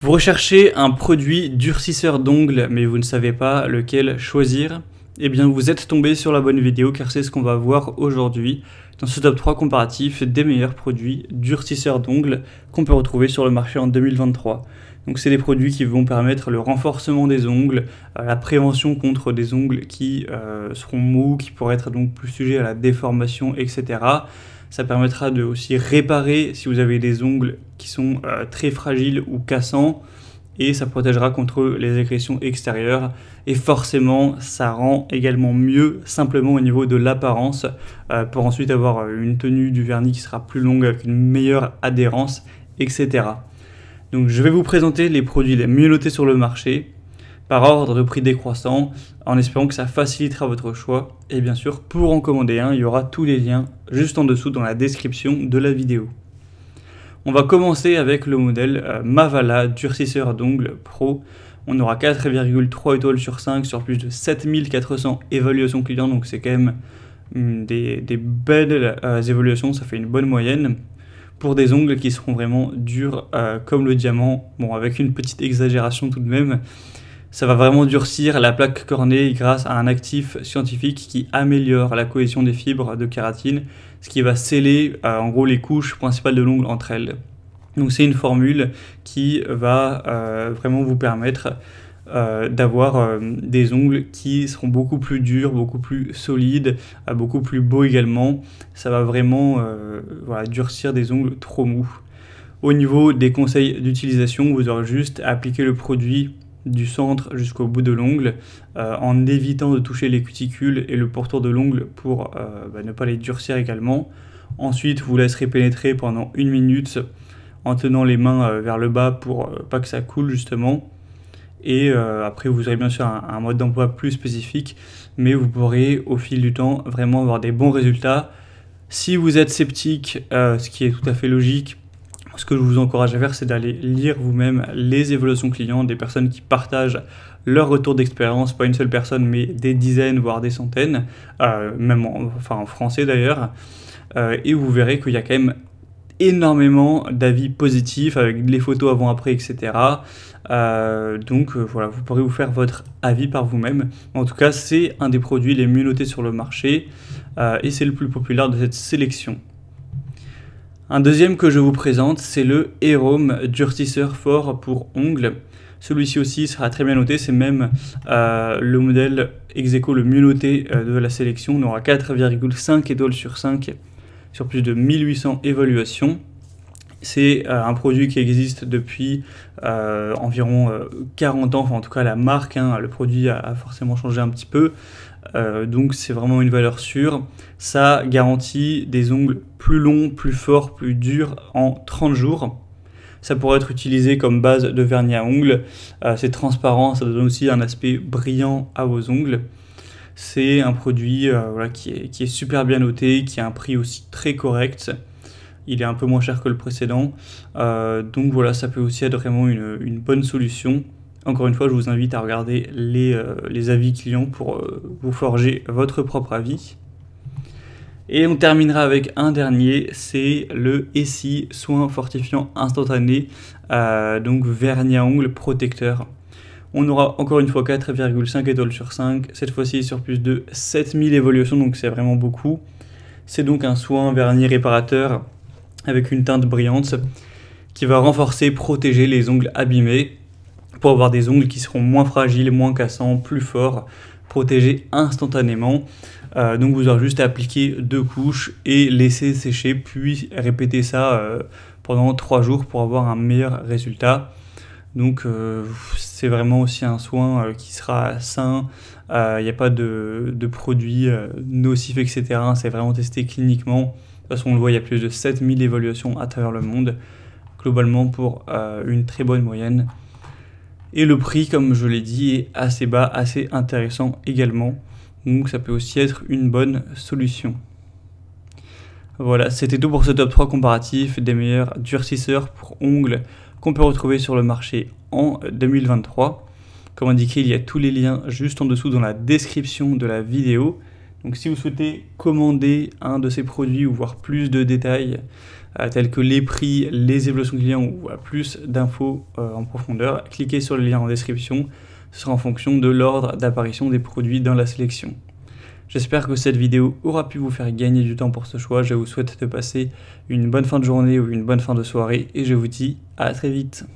Vous recherchez un produit durcisseur d'ongles, mais vous ne savez pas lequel choisir? Eh bien, vous êtes tombé sur la bonne vidéo car c'est ce qu'on va voir aujourd'hui dans ce top 3 comparatif des meilleurs produits durcisseurs d'ongles qu'on peut retrouver sur le marché en 2023. Donc c'est des produits qui vont permettre le renforcement des ongles, la prévention contre des ongles qui seront mous, qui pourraient être donc plus sujets à la déformation, etc. Ça permettra de aussi réparer si vous avez des ongles qui sont très fragiles ou cassants, et ça protégera contre les agressions extérieures. Et forcément, ça rend également mieux simplement au niveau de l'apparence, pour ensuite avoir une tenue du vernis qui sera plus longue avec une meilleure adhérence, etc. Donc je vais vous présenter les produits les mieux notés sur le marché, par ordre de prix décroissant, en espérant que ça facilitera votre choix. Et bien sûr, pour en commander un, il y aura tous les liens juste en dessous dans la description de la vidéo. On va commencer avec le modèle Mavala Durcisseur d'ongles Pro. On aura 4,3 étoiles sur 5 sur plus de 7400 évaluations clients, donc c'est quand même des belles évaluations, ça fait une bonne moyenne. Pour des ongles qui seront vraiment durs comme le diamant, bon avec une petite exagération tout de même. Ça va vraiment durcir la plaque cornée grâce à un actif scientifique qui améliore la cohésion des fibres de kératine, ce qui va sceller en gros les couches principales de l'ongle entre elles. Donc c'est une formule qui va vraiment vous permettre d'avoir des ongles qui seront beaucoup plus durs, beaucoup plus solides, beaucoup plus beaux également. Ça va vraiment durcir des ongles trop mous. Au niveau des conseils d'utilisation, vous aurez juste à appliquer le produit du centre jusqu'au bout de l'ongle en évitant de toucher les cuticules et le pourtour de l'ongle pour ne pas les durcir également. Ensuite, vous laisserez pénétrer pendant 1 minute en tenant les mains vers le bas pour pas que ça coule justement. Et après, vous aurez bien sûr un mode d'emploi plus spécifique, mais vous pourrez au fil du temps vraiment avoir des bons résultats. Si vous êtes sceptique, ce qui est tout à fait logique, ce que je vous encourage à faire, c'est d'aller lire vous-même les évaluations clients des personnes qui partagent leur retour d'expérience, pas une seule personne, mais des dizaines, voire des centaines, même en français d'ailleurs, et vous verrez qu'il y a quand même énormément d'avis positifs avec les photos avant-après, etc. Donc voilà, vous pourrez vous faire votre avis par vous-même. En tout cas, c'est un des produits les mieux notés sur le marché, et c'est le plus populaire de cette sélection. Un deuxième que je vous présente, c'est le Héroum Durcisseur Fort pour ongles. Celui-ci aussi sera très bien noté, c'est même le modèle ex aequo le mieux noté de la sélection. On aura 4,5 étoiles sur 5 sur plus de 1800 évaluations. C'est un produit qui existe depuis environ 40 ans, enfin en tout cas la marque, le produit a forcément changé un petit peu. Donc c'est vraiment une valeur sûre. Ça garantit des ongles plus longs, plus forts, plus durs en 30 jours. Ça pourrait être utilisé comme base de vernis à ongles. C'est transparent, ça donne aussi un aspect brillant à vos ongles. C'est un produit qui est super bien noté, qui a un prix aussi très correct. Il est un peu moins cher que le précédent. Donc voilà, ça peut aussi être vraiment une bonne solution. Encore une fois, je vous invite à regarder les avis clients pour vous forger votre propre avis. Et on terminera avec un dernier, c'est le Essie Soin Fortifiant Instantané, donc vernis à ongles protecteur. On aura encore une fois 4,5 étoiles sur 5, cette fois-ci sur plus de 7000 évaluations, donc c'est vraiment beaucoup. C'est donc un soin vernis réparateur avec une teinte brillante qui va renforcer, protéger les ongles abîmés, pour avoir des ongles qui seront moins fragiles, moins cassants, plus forts, protégés instantanément. Donc vous aurez juste à appliquer 2 couches et laisser sécher, puis répéter ça pendant 3 jours pour avoir un meilleur résultat. Donc c'est vraiment aussi un soin qui sera sain, il n'y a pas de produits nocifs, etc. C'est vraiment testé cliniquement. De toute façon on le voit, il y a plus de 7000 évaluations à travers le monde, globalement pour une très bonne moyenne. Et le prix, comme je l'ai dit, est assez bas, assez intéressant également. Donc ça peut aussi être une bonne solution. Voilà, c'était tout pour ce top 3 comparatif des meilleurs durcisseurs pour ongles qu'on peut retrouver sur le marché en 2023. Comme indiqué, il y a tous les liens juste en dessous dans la description de la vidéo. Donc si vous souhaitez commander un de ces produits ou voir plus de détails, tels que les prix, les évolutions clients ou plus d'infos en profondeur, cliquez sur le lien en description. Ce sera en fonction de l'ordre d'apparition des produits dans la sélection. J'espère que cette vidéo aura pu vous faire gagner du temps pour ce choix. Je vous souhaite de passer une bonne fin de journée ou une bonne fin de soirée et je vous dis à très vite.